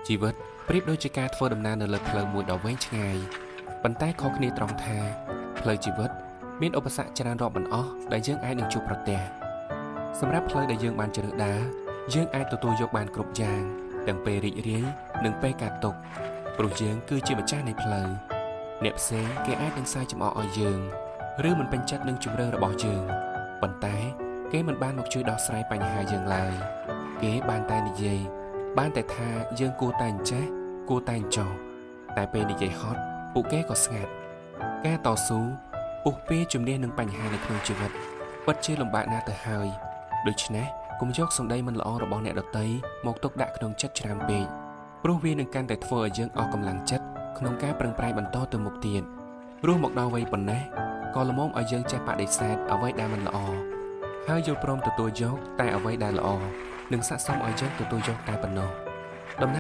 ជីវិតប្រៀបដូចជាការធ្វើដំណើរនៅលើផ្លូវមួយដ៏វែងឆ្ងាយប៉ុន្តែខុសគ្នាត្រង់ថាផ្លូវជីវិតមានឧបសគ្គច្រើនរាប់មិនអស់ដែលយើងអាចនឹងជួបប្រទះសម្រាប់ផ្លូវដែលយើងបានជ្រើសដើរយើងអាចទទួលយកបានគ្រប់យ៉ាងទាំងពេលរីករាយនិងពេលកាត់ទុក្ខព្រោះយើងគឺជាម្ចាស់នៃផ្លូវអ្នកផ្សេងគេអាចនឹងសើចចំអកឲ្យយើងឬមិនពេញចិត្តនឹងជម្រើសរបស់យើងប៉ុន្តែគេមិនបានមកជួយដោះស្រាយបញ្ហាយើងឡើយគេបានតែនិយាយបានតែថាយើងគួរតែអញ្ចេះគួរតែអញ្ចោះតែពេលនិយាយហត់ពួកគេក៏ស្ងាត់ការតស៊ូពុះពៀជំនះនឹងបញ្ហានៅក្នុងជីវិតពិតជាលំបាកណាស់ទៅហើយដូច្នេះកុំយកសម្ដីមិនល្អរបស់អ្នកដទៃមកទុកដាក់ក្នុងចិត្តច្រើនពេកព្រោះវានឹងកាន់តែធ្វើឲ្យយើងអស់កម្លាំងចិត្តក្នុងការប្រឹងប្រែងបន្តទៅមុខទៀតព្រោះមកដល់វ័យប៉ុណ្ណេះក៏ល្មមឲ្យយើងចេះបដិសេធអ្វីដែលមិនល្អហើយយល់ព្រមទទួលយកតែអ្វីដែលល្អនិងស័ក្តិសមឲ្យយើងទទួលយកតែប៉ុណ្ណោះ